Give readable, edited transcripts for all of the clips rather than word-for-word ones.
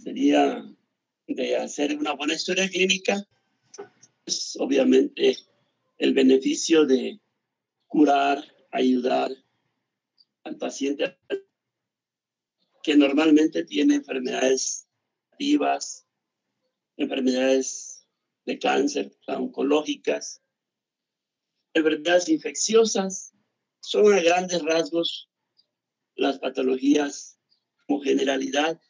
sería de hacer una buena historia clínica, pues obviamente el beneficio de curar, ayudar al paciente que normalmente tiene enfermedades activas, enfermedades de cáncer, oncológicas, enfermedades infecciosas, son a grandes rasgos las patologías como generalidad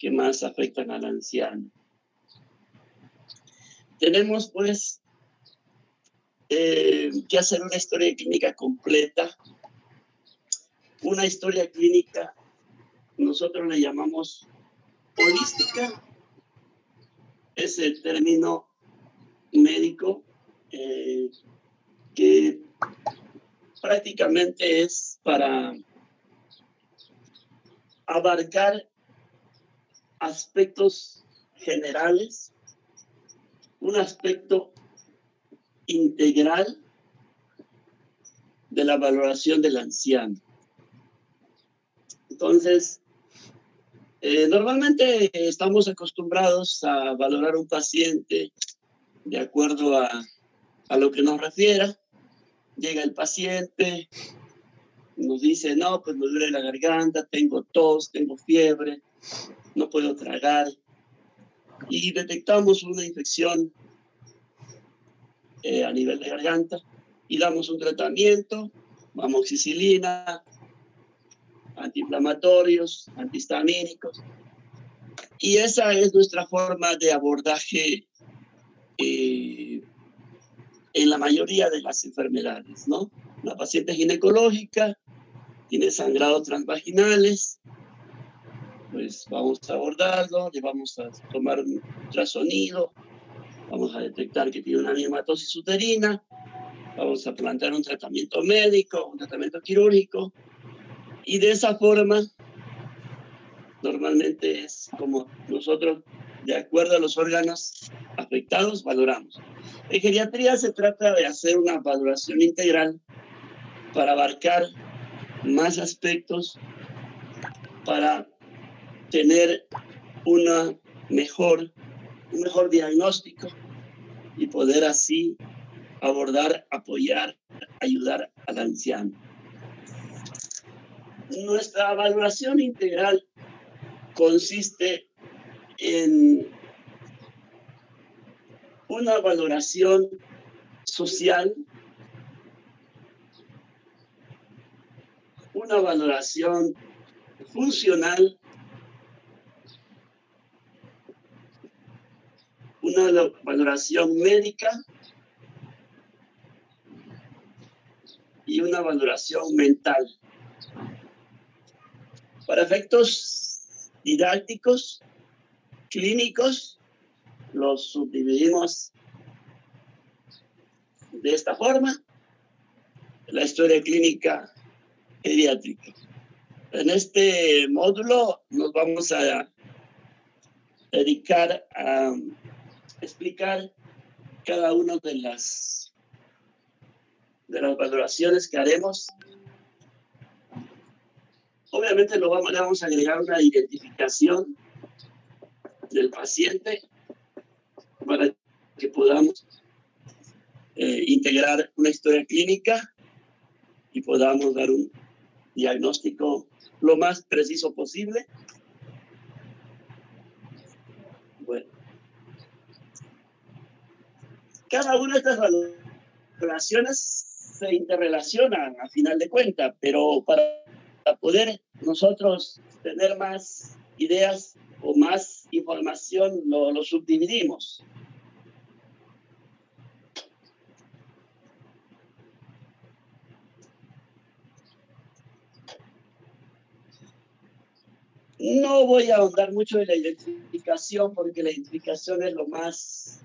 que más afectan al anciano. Tenemos pues que hacer una historia clínica completa. Una historia clínica nosotros le llamamos holística, es el término médico que prácticamente es para abarcar aspectos generales, un aspecto integral de la valoración del anciano. Entonces, normalmente estamos acostumbrados a valorar un paciente de acuerdo a lo que nos refiera. Llega el paciente, nos dice, no, pues me duele la garganta, tengo tos, tengo fiebre, no puedo tragar. Y detectamos una infección a nivel de garganta y damos un tratamiento, amoxicilina, antiinflamatorios, antihistamínicos. Y esa es nuestra forma de abordaje en la mayoría de las enfermedades, ¿no? La paciente ginecológica tiene sangrados transvaginales, pues vamos a abordarlo, le vamos a tomar un ultrasonido, vamos a detectar que tiene una miomatosis uterina, vamos a plantear un tratamiento médico, un tratamiento quirúrgico, y de esa forma normalmente es como nosotros, de acuerdo a los órganos afectados, valoramos. En geriatría se trata de hacer una valoración integral para abarcar más aspectos, para tener un mejor diagnóstico y poder así abordar, apoyar, ayudar al anciano. Nuestra valoración integral consiste en una valoración social, una valoración funcional, una valoración médica y una valoración mental. Para efectos didácticos, clínicos, los subdividimos de esta forma: la historia clínica pediátrica. En este módulo nos vamos a dedicar a explicar cada una de las valoraciones que haremos. Obviamente le vamos a agregar una identificación del paciente para que podamos integrar una historia clínica y podamos dar un diagnóstico lo más preciso posible. Bueno, cada una de estas valoraciones se interrelacionan a final de cuentas, pero para poder nosotros tener más ideas o más información, lo subdividimos. No voy a ahondar mucho en la identificación porque la identificación es lo más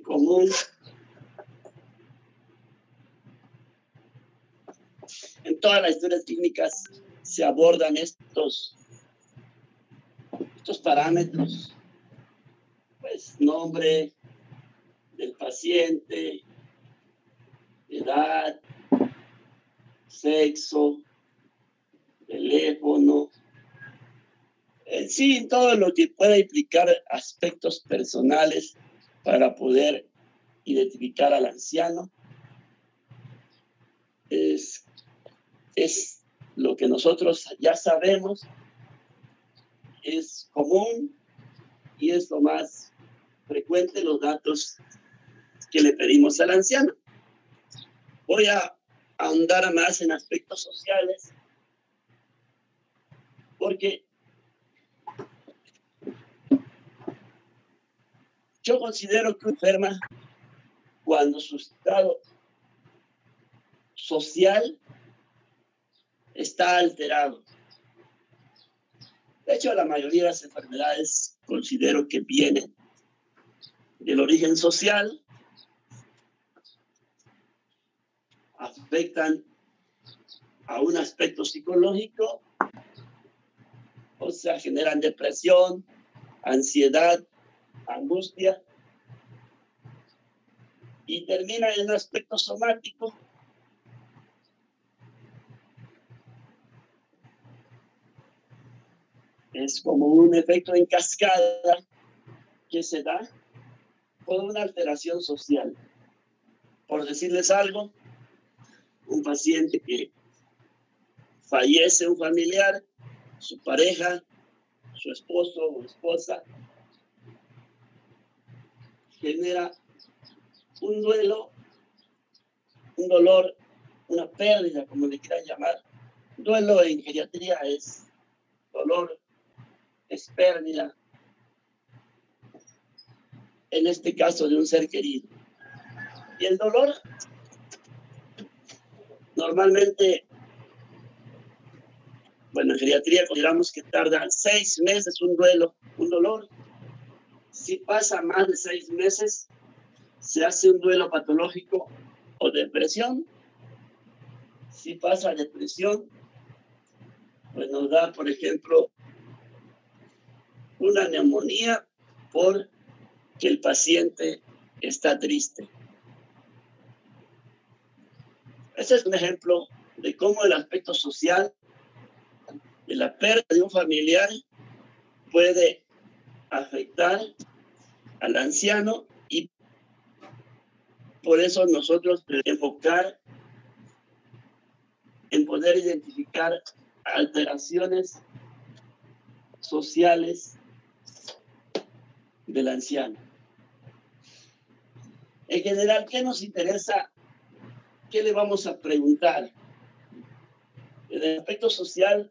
común. En todas las historias clínicas se abordan estos parámetros, pues nombre del paciente, edad, sexo, teléfono, Sí, todo lo que pueda implicar aspectos personales para poder identificar al anciano es lo que nosotros ya sabemos, es común y es lo más frecuente, los datos que le pedimos al anciano. Voy a ahondar más en aspectos sociales, porque yo considero que enferma cuando su estado social está alterado. De hecho, la mayoría de las enfermedades considero que vienen del origen social, afectan a un aspecto psicológico, o sea, generan depresión, ansiedad, angustia, y termina en un aspecto somático. Es como un efecto en cascada que se da por una alteración social. Por decirles algo, un paciente que fallece un familiar, su pareja, su esposo o esposa, genera un duelo, un dolor, una pérdida, como le quieran llamar. Duelo en geriatría es dolor, es pérdida, en este caso de un ser querido. Y el dolor normalmente, bueno, en geriatría consideramos que tarda 6 meses un duelo, un dolor. Si pasa más de 6 meses, se hace un duelo patológico o depresión. Si pasa depresión, pues nos da, por ejemplo, una neumonía porque el paciente está triste. Ese es un ejemplo de cómo el aspecto social de la pérdida de un familiar puede afectar al anciano, y por eso nosotros debemos enfocar en poder identificar alteraciones sociales del anciano. En general, ¿qué nos interesa? ¿Qué le vamos a preguntar? En el aspecto social,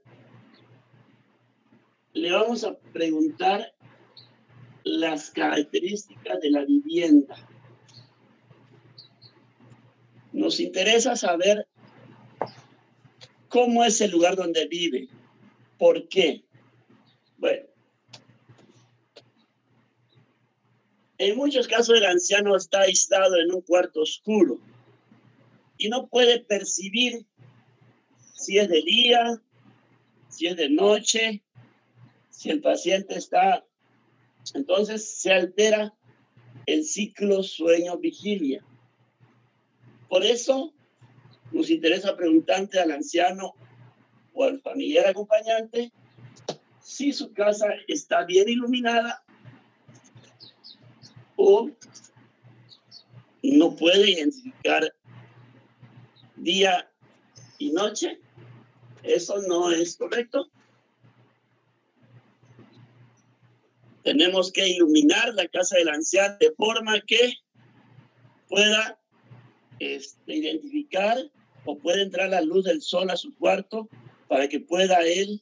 le vamos a preguntar las características de la vivienda. Nos interesa saber cómo es el lugar donde vive. ¿Por qué? Bueno, en muchos casos el anciano está aislado en un cuarto oscuro y no puede percibir si es de día, si es de noche, si el paciente está. Entonces se altera el ciclo sueño-vigilia. Por eso nos interesa preguntarle al anciano o al familiar acompañante si su casa está bien iluminada o no puede identificar día y noche. Eso no es correcto. Tenemos que iluminar la casa del anciano de forma que pueda identificar o pueda entrar la luz del sol a su cuarto para que pueda él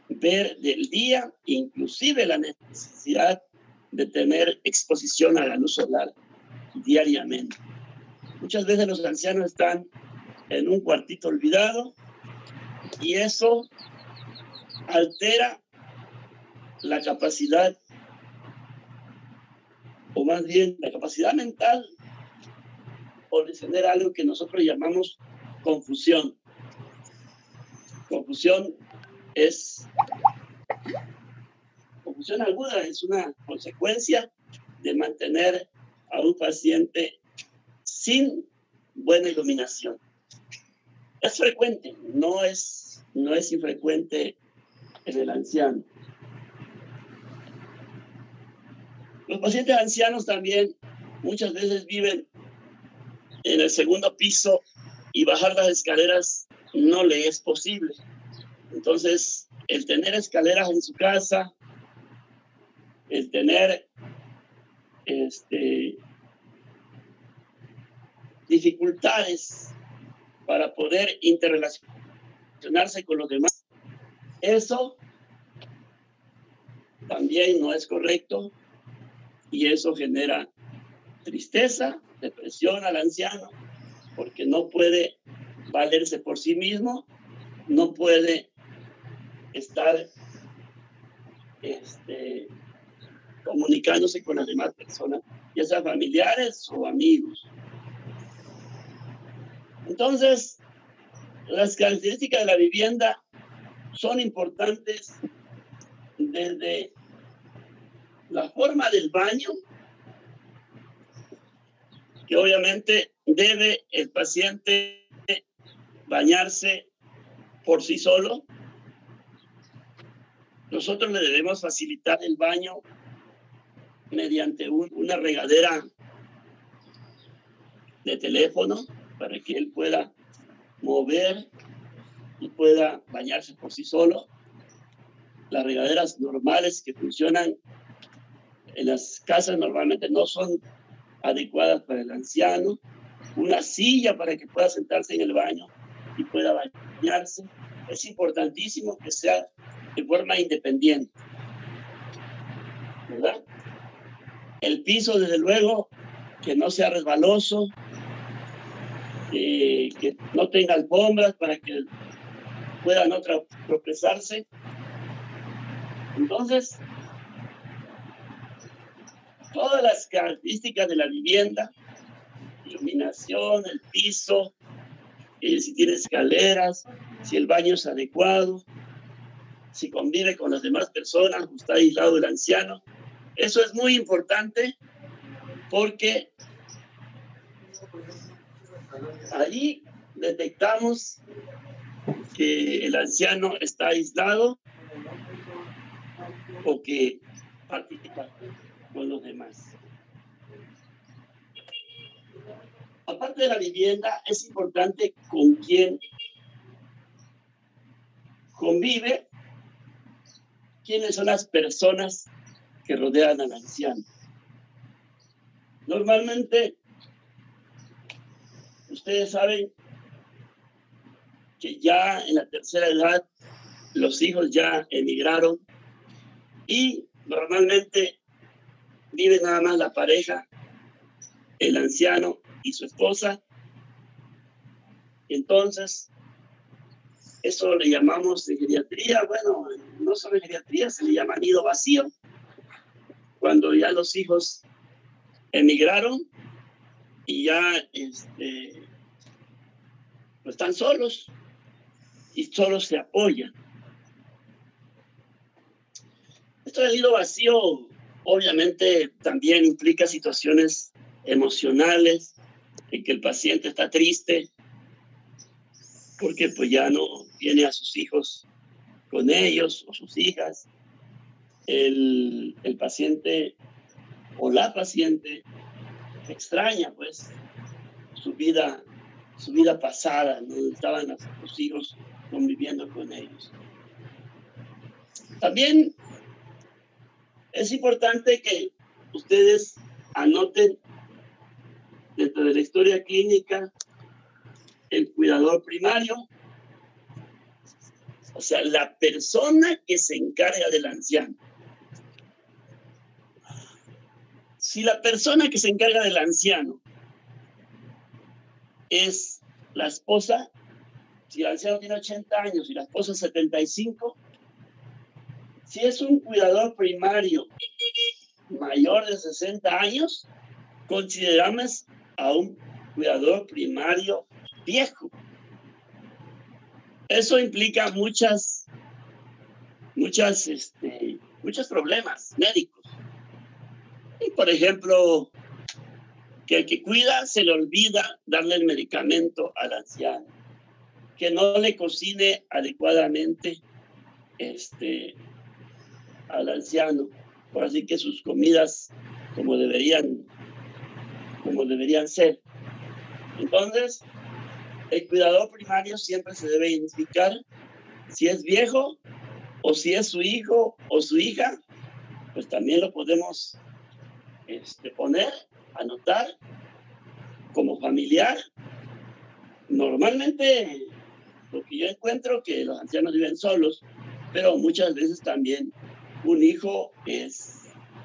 ver del día, inclusive la necesidad de tener exposición a la luz solar diariamente. Muchas veces los ancianos están en un cuartito olvidado y eso altera la capacidad, o más bien la capacidad mental, por tener algo que nosotros llamamos confusión. Confusión aguda, es una consecuencia de mantener a un paciente sin buena iluminación. Es frecuente, no es infrecuente en el anciano. Los pacientes ancianos también muchas veces viven en el segundo piso y bajar las escaleras no le es posible. Entonces, el tener escaleras en su casa, el tener dificultades para poder interrelacionarse con los demás, eso también no es correcto y eso genera tristeza, depresión al anciano, porque no puede valerse por sí mismo, no puede estar comunicándose con las demás personas, ya sean familiares o amigos. Entonces, las características de la vivienda son importantes desde la forma del baño, que obviamente debe el paciente bañarse por sí solo. Nosotros le debemos facilitar el baño mediante una regadera de teléfono para que él pueda mover y pueda bañarse por sí solo. Las regaderas normales que funcionan en las casas normalmente no son adecuadas para el anciano. Una silla para que pueda sentarse en el baño y pueda bañarse. Es importantísimo que sea de forma independiente, ¿verdad? El piso, desde luego, que no sea resbaloso, que no tenga alfombras para que pueda no tropezarse. Entonces, todas las características de la vivienda, iluminación, el piso, si tiene escaleras, si el baño es adecuado, si convive con las demás personas, está aislado del anciano. Eso es muy importante porque ahí detectamos que el anciano está aislado o que participa con los demás. Aparte de la vivienda, es importante con quién convive, quiénes son las personas que rodean al anciano. Normalmente, ustedes saben que ya en la tercera edad los hijos ya emigraron y normalmente vive nada más la pareja, el anciano y su esposa. Entonces, eso le llamamos en geriatría, bueno, no solo en geriatría, se le llama nido vacío, cuando ya los hijos emigraron y ya pues están solos y solo se apoyan. Esto del nido vacío obviamente también implica situaciones emocionales en que el paciente está triste porque pues ya no tiene a sus hijos con ellos o sus hijas. El paciente o la paciente extraña pues su vida pasada, ¿no? Estaban los hijos conviviendo con ellos. También es importante que ustedes anoten dentro de la historia clínica el cuidador primario, o sea, la persona que se encarga del anciano. Si la persona que se encarga del anciano es la esposa, si el anciano tiene 80 años y la esposa 75, si es un cuidador primario mayor de 60 años, consideramos a un cuidador primario viejo. Eso implica muchos problemas médicos. Y, por ejemplo, que el que cuida se le olvida darle el medicamento al anciano, que no le cocine adecuadamente al anciano, por así que sus comidas como deberían ser. Entonces, el cuidador primario siempre se debe identificar si es viejo o si es su hijo o su hija, pues también lo podemos poner, anotar como familiar. Normalmente lo que yo encuentro que los ancianos viven solos, pero muchas veces también un hijo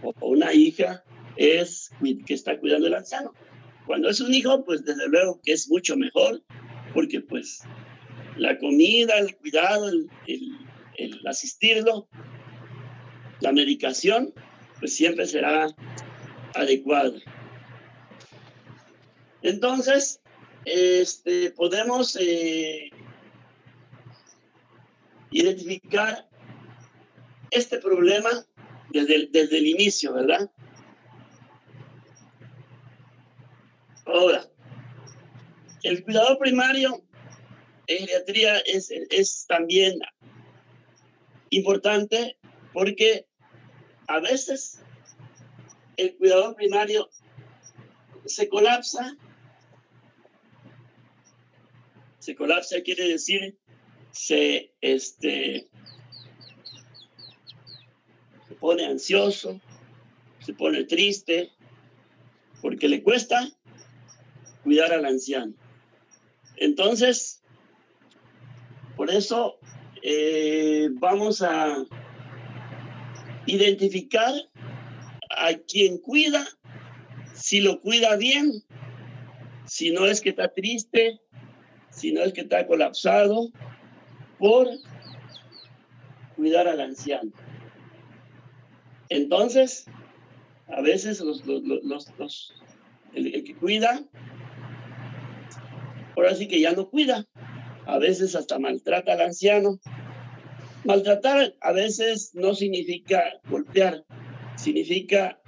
o una hija es que está cuidando al anciano. Cuando es un hijo, pues desde luego que es mucho mejor, porque pues la comida, el cuidado, el asistirlo, la medicación, pues siempre será adecuada. Entonces, podemos identificar este problema desde el inicio, ¿verdad? Ahora, el cuidador primario en geriatría es también importante porque a veces el cuidador primario se colapsa. Se colapsa quiere decir se pone ansioso, se pone triste, porque le cuesta cuidar al anciano. Entonces, por eso vamos a identificar a quien cuida, si lo cuida bien, si no es que está triste, si no es que está colapsado por cuidar al anciano. Entonces, a veces el que cuida, ahora sí que ya no cuida. A veces hasta maltrata al anciano. Maltratar a veces no significa golpear, significa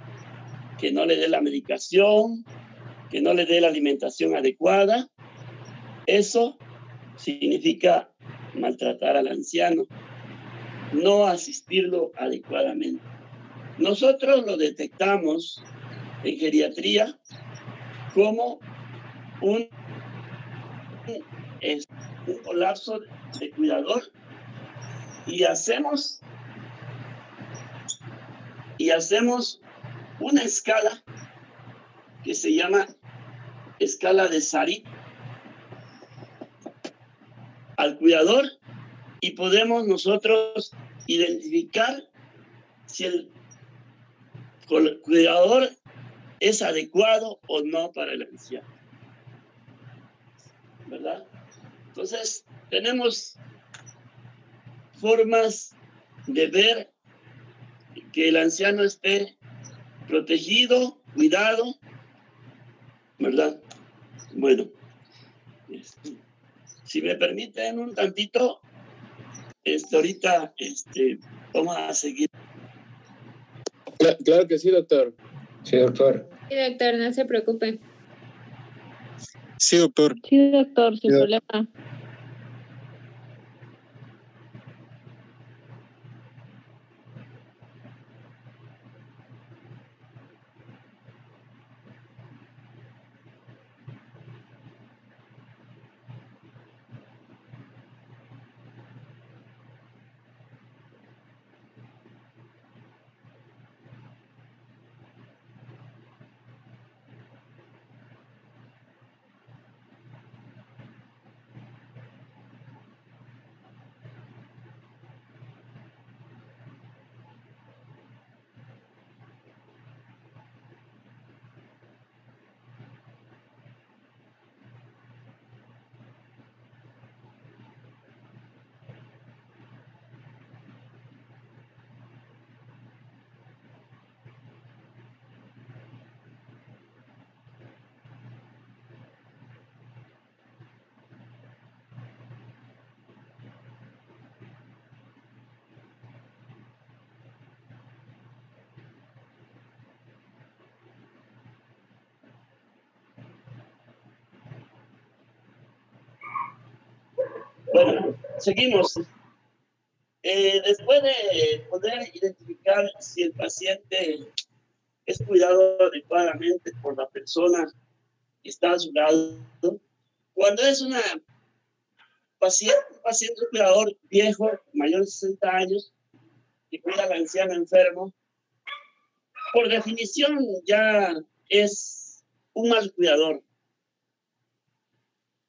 que no le dé la medicación, que no le dé la alimentación adecuada. Eso significa maltratar al anciano, no asistirlo adecuadamente. Nosotros lo detectamos en geriatría como un colapso de cuidador y hacemos una escala que se llama escala de Sarit al cuidador y podemos nosotros identificar si el cuidador es adecuado o no para el anciano, ¿verdad? Entonces, tenemos formas de ver que el anciano esté protegido, cuidado, ¿verdad? Bueno, si me permiten un tantito, ahorita vamos a seguir. Claro que sí, doctor. Sí, doctor. Sí, doctor, no se preocupe. Sí, doctor. Sí, doctor, sin problema. Bueno, seguimos. Después de poder identificar si el paciente es cuidado adecuadamente por la persona que está a su lado. Cuando es un paciente cuidador viejo, mayor de 60 años, que cuida al anciano enfermo, por definición ya es un mal cuidador,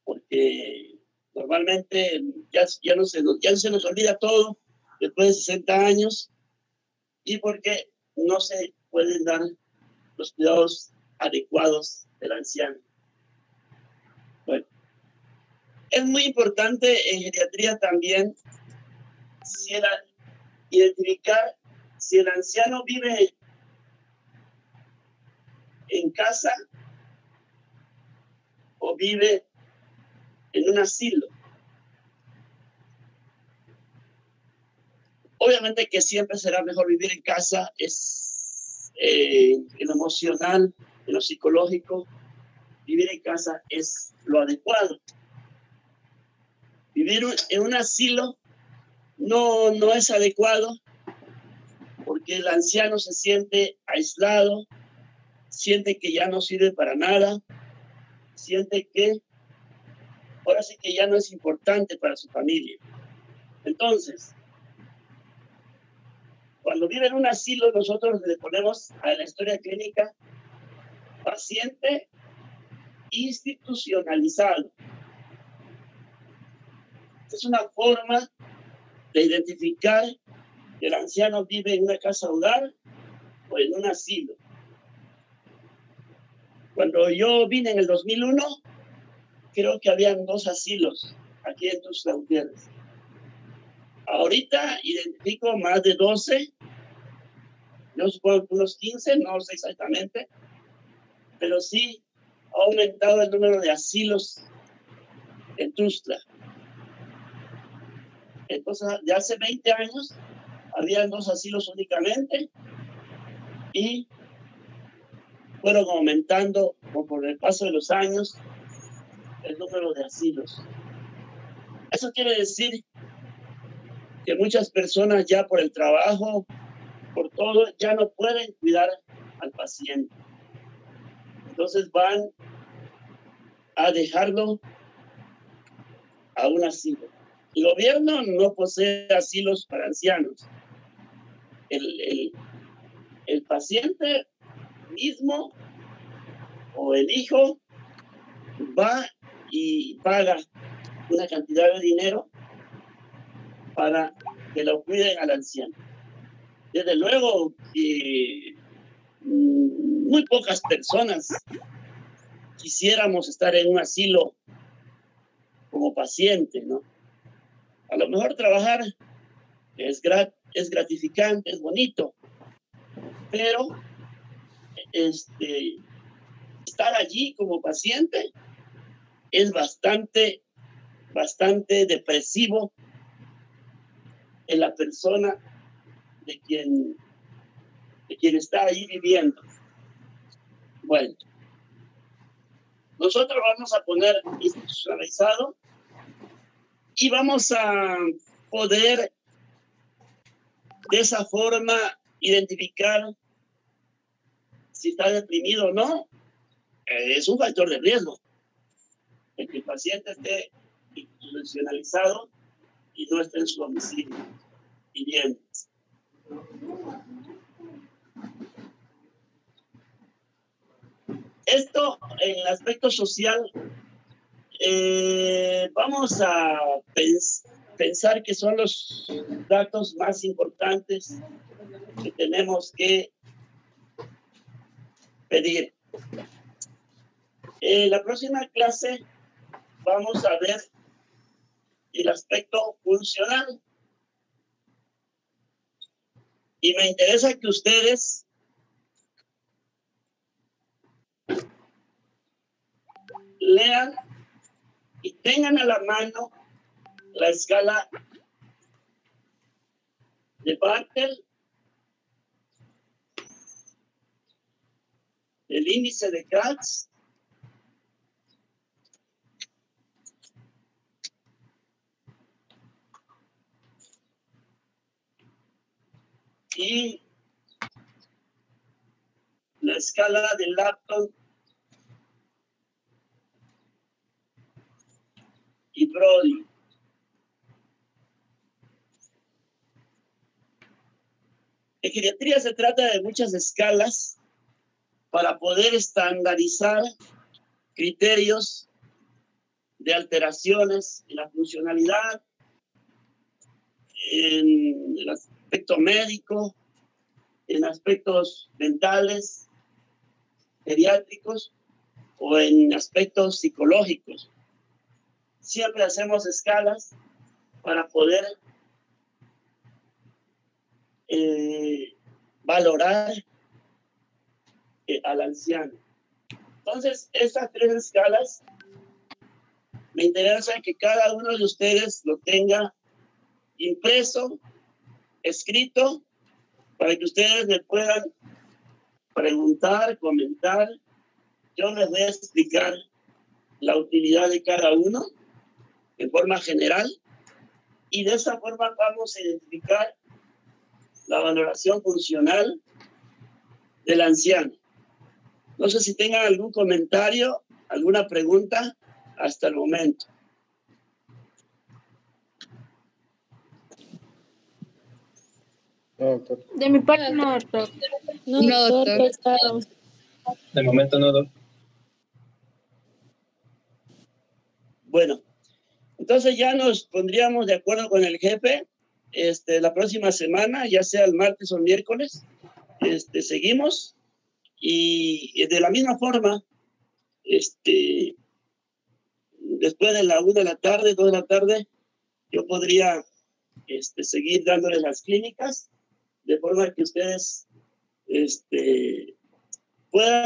porque normalmente ya no se nos olvida todo después de 60 años y porque no se pueden dar los cuidados adecuados del anciano. Bueno, es muy importante en geriatría también identificar si el anciano vive en casa o vive en un asilo. Obviamente que siempre será mejor vivir en casa, es en lo emocional, en lo psicológico, vivir en casa es lo adecuado. Vivir en un asilo no es adecuado porque el anciano se siente aislado, siente que ya no sirve para nada, siente que ahora sí que ya no es importante para su familia. Entonces, cuando vive en un asilo, nosotros le ponemos a la historia clínica paciente institucionalizado. Es una forma de identificar que el anciano vive en una casa hogar o en un asilo. Cuando yo vine en el 2001, creo que habían 2 asilos aquí en Tuxtla Gutiérrez. Ahorita identifico más de 12, yo supongo que unos 15, no sé exactamente, pero sí ha aumentado el número de asilos en Tuxtla. Entonces, de hace 20 años, habían 2 asilos únicamente y fueron aumentando por el paso de los años el número de asilos. Eso quiere decir que muchas personas ya por el trabajo, por todo, ya no pueden cuidar al paciente. Entonces van a dejarlo a un asilo. El gobierno no posee asilos para ancianos. El paciente mismo o el hijo va y paga una cantidad de dinero para que lo cuiden al anciano. Desde luego que muy pocas personas quisiéramos estar en un asilo como paciente, ¿no? A lo mejor trabajar es gratificante, es bonito, pero estar allí como paciente es bastante depresivo en la persona de quien está ahí viviendo. Bueno, nosotros vamos a poner institucionalizado y vamos a poder de esa forma identificar si está deprimido o no. Es un factor de riesgo el que el paciente esté institucionalizado y no esté en su domicilio viviendo. Esto en el aspecto social, vamos a pensar que son los datos más importantes que tenemos que pedir. En la próxima clase vamos a ver el aspecto funcional. Y me interesa que ustedes lean y tengan a la mano la escala de Bartel, el índice de Katz y la escala de Lupton y Brody. En geriatría se trata de muchas escalas para poder estandarizar criterios de alteraciones en la funcionalidad, en el aspecto médico, en aspectos mentales, geriátricos o en aspectos psicológicos. Siempre hacemos escalas para poder valorar al anciano. Entonces, estas 3 escalas, me interesa que cada uno de ustedes lo tenga impreso, escrito, para que ustedes me puedan preguntar, comentar. Yo les voy a explicar la utilidad de cada uno de forma general y de esa forma vamos a identificar la valoración funcional del anciano. No sé si tengan algún comentario, alguna pregunta hasta el momento. No, doctor. De mi parte, no, doctor. No, doctor. Claro. De momento no, doctor. Bueno, entonces ya nos pondríamos de acuerdo con el jefe la próxima semana, ya sea el martes o el miércoles. Seguimos y de la misma forma, después de la 1 de la tarde, 2 de la tarde, yo podría seguir dándoles las clínicas de forma que ustedes puedan